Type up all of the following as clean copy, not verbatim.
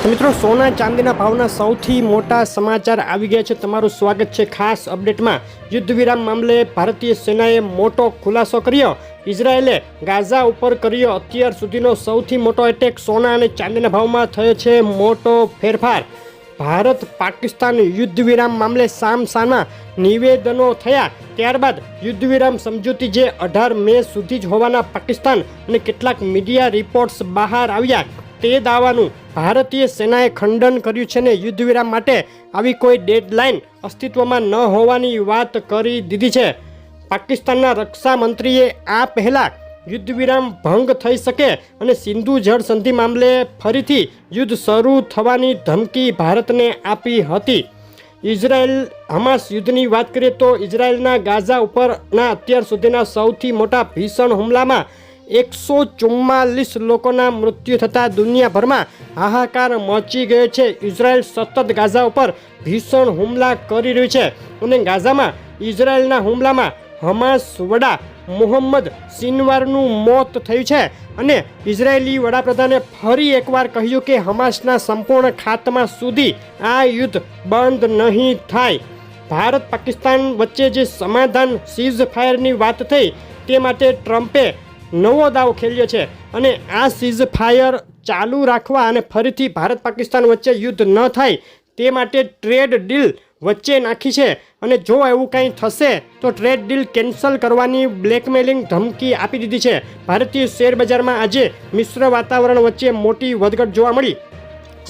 તો મિત્રો સોના ચાંદીના ભાવના સૌથી મોટા સમાચાર આવી ગયા છે। તમારું સ્વાગત છે ખાસ અપડેટમાં। યુદ્ધ વિરામ મામલે ભારતીય સેનાએ મોટો ખુલાસો કર્યો। ઇઝરાયેલે ગાઝા ઉપર કર્યો અત્યાર સુધીનો સૌથી મોટો એટેક। સોના અને ચાંદીના ભાવમાં થયો છે મોટો ફેરફાર। ભારત પાકિસ્તાન યુદ્ધ વિરામ મામલે સામસામા નિવેદનો થયા। ત્યારબાદ યુદ્ધ વિરામ સમજૂતી જે 18 મે સુધી જ હોવાના પાકિસ્તાન અને કેટલાક મીડિયા રિપોર્ટ્સ બહાર આવ્યા તે દાવાનું ભારતીય સેનાએ ખંડન કર્યું છે ને યુદ્ધ વિરામ માટે આવી કોઈ ડેડલાઇન અસ્તિત્વમાં ન હોવાની વાત કરી દીધી છે। પાકિસ્તાનના રક્ષા મંત્રીએ આ પહેલાં યુદ્ધ વિરામ ભંગ થઈ શકે અને સિંધુ જળ સંધિ મામલે ફરીથી યુદ્ધ શરૂ થવાની ધમકી ભારતને આપી હતી। ઇઝરાયલ હમાસ યુદ્ધની વાત કરીએ તો ઇઝરાયલના ગાઝા ઉપરના અત્યાર સુધીના સૌથી મોટા ભીષણ હુમલામાં 144 લોકોના મૃત્યુ થતાં દુનિયાભરમાં હાહાકાર મચી ગયો છે। ઇઝરાયલ સતત ગાઝા ઉપર ભીષણ હુમલા કરી રહ્યું છે અને ગાઝામાં ઇઝરાયલના હુમલામાં હમાસ વડા મોહમ્મદ સિનવારનું મોત થયું છે અને ઇઝરાયેલી વડાપ્રધાને ફરી એકવાર કહ્યું કે હમાસના સંપૂર્ણ ખાત્મા સુધી આ યુદ્ધ બંધ નહીં થાય। ભારત પાકિસ્તાન વચ્ચે જે સમાધાન સીઝ ફાયરની વાત થઈ તે માટે ટ્રમ્પે નવો દાવ ખેલ્યો છે અને આ સીઝ ફાયર ચાલુ રાખવા અને ફરીથી ભારત પાકિસ્તાન વચ્ચે યુદ્ધ ન થાય તે માટે ટ્રેડ ડીલ વચ્ચે નાખી છે અને જો એવું કંઈ થશે તો ટ્રેડ ડીલ કેન્સલ કરવાની બ્લેકમેલિંગ ધમકી આપી દીધી છે। ભારતીય શેર બજારમાં આજે મિશ્ર વાતાવરણ વચ્ચે મોટી વધઘટ જોવા મળી।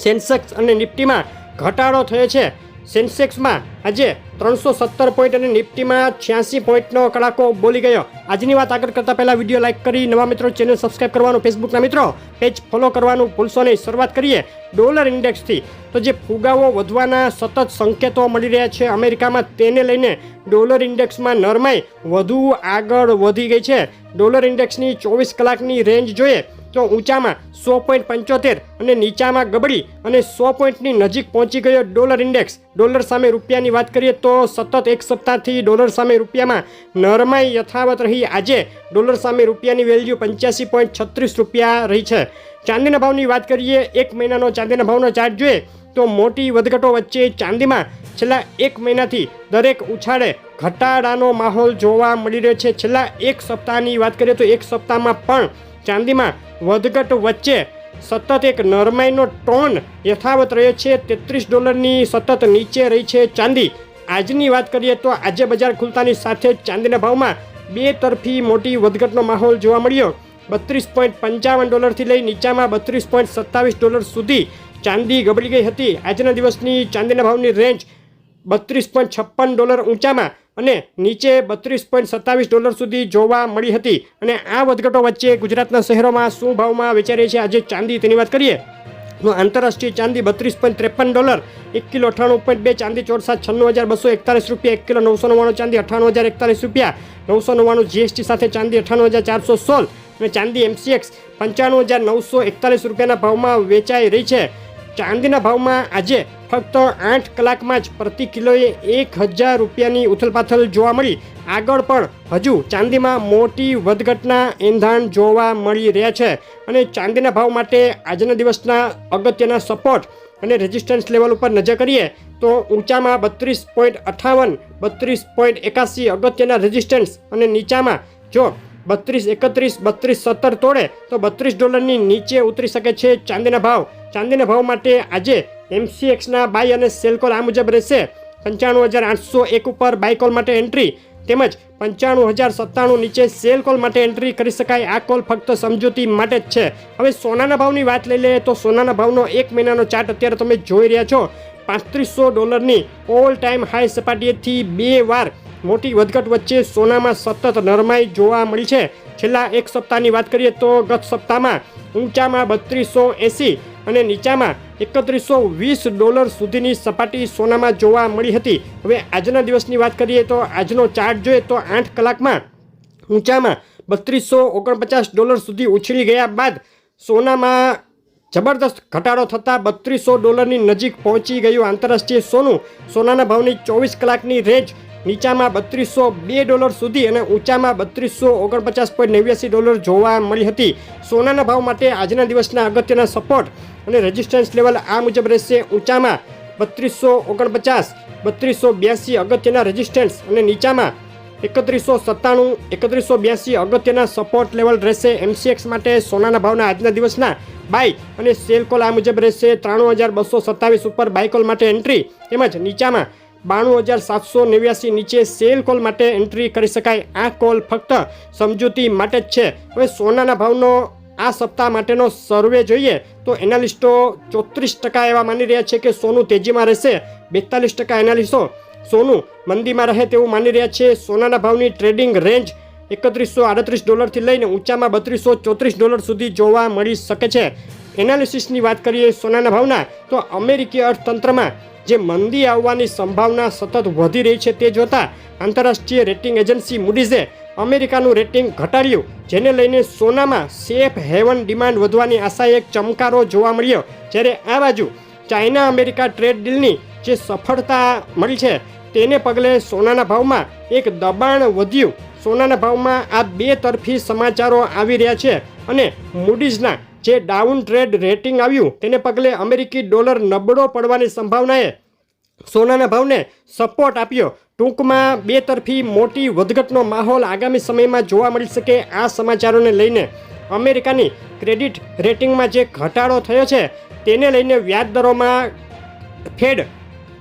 સેન્સેક્સ અને નિફ્ટીમાં ઘટાડો થયો છે। સેન્સેક્સમાં આજે 317 પોઈન્ટ અને નિફ્ટીમાં 86 પોઈન્ટનો કડાકો બોલી ગયો। આજની વાત આગળ કરતાં પહેલાં વિડીયો લાઇક કરી નવા મિત્રો ચેનલ સબસ્ક્રાઇબ કરવાનું, ફેસબુકના મિત્રો પેજ ફોલો કરવાનું ભૂલશો નહીં। શરૂઆત કરીએ ડોલર ઇન્ડેક્સથી। તો જે ફુગાવો વધવાના સતત સંકેતો મળી રહ્યા છે અમેરિકામાં તેને લઈને ડોલર ઇન્ડેક્સમાં નરમાઈ વધુ આગળ વધી ગઈ છે। ડોલર ઇન્ડેક્સની 24 કલાકની રેન્જ જોઈએ તો ઊંચામાં 100.75 અને નીચામાં ગબડી અને 100 પોઈન્ટની નજીક પહોંચી ગયો ડોલર ઇન્ડેક્સ। ડોલર સામે રૂપિયાની વાત કરીએ તો સતત એક સપ્તાહથી ડોલર સામે રૂપિયામાં નરમાઈ યથાવત રહી। આજે ડોલર સામે રૂપિયાની વેલ્યુ 85.36 રૂપિયા રહી છે। ચાંદીના ભાવની વાત કરીએ, એક મહિનાનો ચાંદીના ભાવનો ચાર્ટ જોઈએ તો મોટી વધઘટો વચ્ચે ચાંદીમાં છેલ્લા એક મહિનાથી દરેક ઉછાળે ઘટાડાનો માહોલ જોવા મળી રહ્યો છે। છેલ્લા એક સપ્તાહની વાત કરીએ તો એક સપ્તાહમાં પણ ચાંદીમાં વધઘટ વચ્ચે સતત એક નરમાઈનો ટોન યથાવત રહ્યો છે। $33 સતત નીચે રહી છે ચાંદી। આજની વાત કરીએ તો આજે બજાર ખુલતાની સાથે જ ચાંદીના ભાવમાં બે તરફી મોટી વધઘટનો માહોલ જોવા મળ્યો। $32.55 થી લઈ નીચામાં $32.27 સુધી ચાંદી ગબડી ગઈ હતી। આજના દિવસની ચાંદીના ભાવની રેન્જ $32.56 ઊંચામાં અને નીચે $32.27 સુધી જોવા મળી હતી। અને આ વધઘટો વચ્ચે ગુજરાતના શહેરોમાં શું ભાવમાં વેચાઈ રહી છે આજે ચાંદી તેની વાત કરીએ તો આંતરરાષ્ટ્રીય ચાંદી $32.53, 1 કિલો 98.2, ચાંદી 4,96,241 રૂપિયા, 1 કિલો 999, ચાંદી 98,041 રૂપિયા, 999 જીએસટી સાથે ચાંદી 98,416 અને ચાંદી MCX 95,941 રૂપિયાના ભાવમાં વેચાઈ રહી છે। ચાંદીના ભાવમાં આજે ફક્ત 8 કલાકમાં જ પ્રતિ કિલોએ 1,000 રૂપિયાની ઉથલપાથલ જોવા મળી। આગળ પણ હજુ ચાંદીમાં મોટી વધઘટના એંધાણ જોવા મળી રહ્યા છે અને ચાંદીના ભાવ માટે આજના દિવસના અગત્યના સપોર્ટ અને રેઝિસ્ટન્સ લેવલ ઉપર નજર કરીએ તો ઊંચામાં 32.58, 32.81 અગત્યના રેઝિસ્ટન્સ અને નીચામાં જો 32.31, 32.17 તોડે તો $32 નીચે ઉતરી શકે છે ચાંદીના ભાવ। ચાંદીના ભાવ માટે આજે MCXના બાય અને સેલ કોલ આ મુજબ રહેશે। 95,801 ઉપર બાય કોલ માટે એન્ટ્રી તેમજ 95,097 નીચે સેલ કોલ માટે એન્ટ્રી કરી શકાય। આ કોલ ફક્ત સમજૂતી માટે જ છે। હવે સોનાના ભાવની વાત લઈ લઈએ તો સોનાના ભાવનો એક મહિનાનો ચાર્ટ અત્યારે તમે જોઈ રહ્યા છો। $3500 ઓલ ટાઈમ હાઈ સપાટીએથી બે વાર મોટી વધઘટ વચ્ચે સોનામાં સતત નરમાઈ જોવા મળી છે। છેલ્લા એક સપ્તાહની વાત કરીએ તો ગત સપ્તાહમાં ઊંચામાં $3280 અને નીચામાં $3120 સુધીની સપાટી સોનામાં જોવા મળી હતી। હવે આજના દિવસની વાત કરીએ તો આજનો ચાર્ટ જોઈએ તો 8 કલાકમાં ઊંચામાં $3249 સુધી ઉછળી ગયા બાદ સોનામાં જબરદસ્ત ઘટાડો થતાં $3200 ની નજીક પહોંચી ગયું આંતરરાષ્ટ્રીય સોનું। સોનાના ભાવની 24 કલાકની રેન્જ નીચામાં $3202 સુધી અને ઊંચામાં $3249.89 જોવા મળી હતી. સોનાના ભાવ માટે આજના દિવસના અગત્યના સપોર્ટ અને રેઝિસ્ટન્સ લેવલ આ મુજબ રહેશે. ઊંચામાં 3249, 3282 અગત્યના રેઝિસ્ટન્સ અને નીચામાં 3197, 3182 અગત્યના સપોર્ટ લેવલ રહેશે. MCX માટે સોનાના ભાવના આજના દિવસના બાય અને સેલ કોલ આ મુજબ રહેશે. 93,227 ઉપર બાય કોલ માટે એન્ટ્રી તેમજ નીચામાં 92,789 નીચે સેલ કોલ માટે એન્ટ્રી કરી શકાય. આ કોલ ફક્ત સમજૂતી માટે જ છે. હવે સોનાના ભાવનો આ સપ્તાહ માટેનો સર્વે જોઈએ તો એનાલિસ્ટો 34% એવા માની રહ્યા છે કે સોનું તેજીમાં રહેશે. 42% એનાલિસ્ટો સોનું મંદીમાં રહે તેવું માની રહ્યા છે. સોનાના ભાવની ટ્રેડિંગ રેન્જ $3138 થી લઈને ઊંચામાં $3234 સુધી જોવા મળી શકે છે. એનાલિસિસની વાત કરીએ સોનાના ભાવના તો અમેરિકી અર્થતંત્રમાં જે મંદી આવવાની સંભાવના સતત વધી રહી છે તે જોતા આંતરરાષ્ટ્રીય રેટિંગ એજન્સી મૂડીઝે અમેરિકાનું રેટિંગ ઘટાડ્યું, જેને લઈને સોનામાં સેફ હેવન ડિમાન્ડ વધવાની આશાએ એક ચમકારો જોવા મળ્યો. જ્યારે આ બાજુ ચાઇના અમેરિકા ટ્રેડ ડીલની જે સફળતા મળી છે તેને પગલે સોનાના ભાવમાં એક દબાણ વધ્યું. સોનાના ભાવમાં આ બે તરફી સમાચારો આવી રહ્યા છે અને મૂડીઝના જે ડાઉન ટ્રેડ રેટિંગ આવ્યું તેને પગલે અમેરિકી ડોલર નબળો પડવાની સંભાવનાએ સોનાના ભાવને સપોર્ટ આપ્યો. ટૂંકમાં બે તરફી મોટી વધઘટનો માહોલ આગામી સમયમાં જોવા મળી શકે. આ સમાચારોને લઈને અમેરિકાની ક્રેડિટ રેટિંગમાં જે ઘટાડો થયો છે તેને લઈને વ્યાજ દરોમાં ફેડ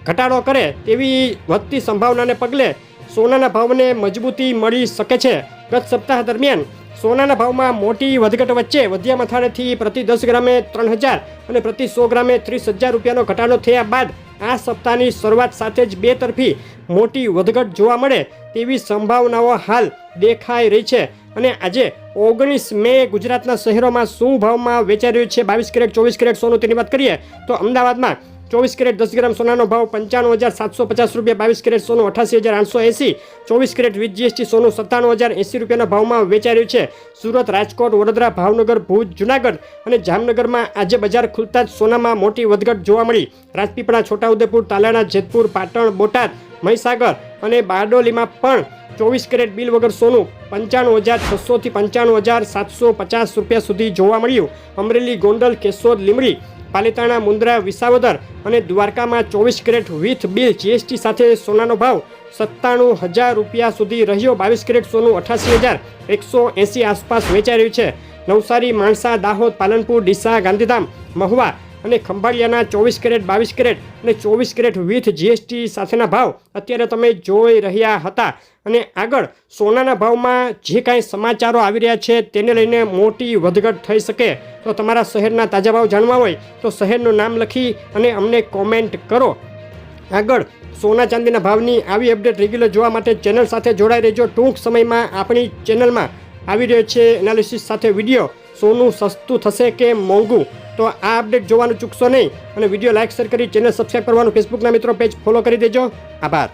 ઘટાડો કરે તેવી વધતી સંભાવનાને પગલે સોનાના ભાવને મજબૂતી મળી શકે છે. ગત સપ્તાહ દરમિયાન સોનાના ભાવમાં મોટી વધઘટ વચ્ચે વધ્યા મથાળેથી પ્રતિ 10 ગ્રામે 3,000 અને પ્રતિ 100 ગ્રામે 30,000 રૂપિયાનો ઘટાડો થયા બાદ આ સપ્તાહની શરૂઆત સાથે જ બે તરફી મોટી વધઘટ જોવા મળે તેવી સંભાવનાઓ હાલ દેખાઈ રહી છે. અને આજે 19 મે ગુજરાતના શહેરોમાં શું ભાવમાં વેચાઈ રહ્યું છે 22 કેરેટ 24 કેરેટ સોનું તેની વાત કરીએ તો અમદાવાદમાં 24 કેરેટ 10 ગ્રામ સોનાનો ભાવ 95,750 રૂપિયા, 22 કેરેટ સોનું 88,880, 24 કેરેટ વિથ GST સોનું 97,080 રૂપિયાના ભાવમાં વેચાઈ રહ્યું છે. સુરત, રાજકોટ, વડોદરા, ભાવનગર, ભુજ, જુનાગઢ અને જામનગરમાં આજે બજાર ખુલતા જ સોનામાં મોટી વધઘટ જોવા મળી. રાજપીપળા, છોટાઉદેપુર, તાલાળા, જેતપુર, પાટણ, બોટાદ, મહીસાગર અને બારડોલીમાં પણ 24 કેરેટ બિલ વગર સોનું 95,600 થી 95,750 રૂપિયા સુધી જોવા મળ્યું. અમરેલી, ગોંડલ, કેશોદ, લીંબડી, પાલિતાણા, મુન્દ્રા, વિસાવદર અને દ્વારકામાં 24 કેરેટ વિથ બિલ GST સાથે સોનાનો ભાવ 97,000 રૂપિયા સુધી રહ્યો. 22 કેરેટ સોનું 88,180 આસપાસ વેચાઈ રહ્યું છે. નવસારી, માણસા, દાહોદ, પાલનપુર, ડીસા, ગાંધીધામ, મહુવા અને ખંભાળિયાના 24 કેરેટ, 22 કેરેટ અને 24 કેરેટ વિથ GST સાથેના ભાવ અત્યારે તમે જોઈ રહ્યા હતા. અને આગળ સોનાના ભાવમાં જે કાંઈ સમાચારો આવી રહ્યા છે તેને લઈને મોટી વધઘટ થઈ શકે. તો તમારા શહેરના તાજા ભાવ જાણવા હોય તો શહેરનું નામ લખી અને અમને કોમેન્ટ કરો. આગળ સોના ચાંદીના ભાવની આવી અપડેટ રેગ્યુલર જોવા માટે ચેનલ સાથે જોડાઈ રહેજો. ટૂંક સમયમાં આપણી ચેનલમાં આવી રહ્યો છે એનાલિસિસ સાથે વિડીયો, સોનું સસ્તું થશે કે મોંઘું. તો આ અપડેટ જોવાનું ચૂકશો નહીં અને વિડીયો લાઇક શેર કરી ચેનલ સબસ્ક્રાઈબ કરવાનું, ફેસબુકના મિત્રો પેજ ફોલો કરી દેજો. આભાર.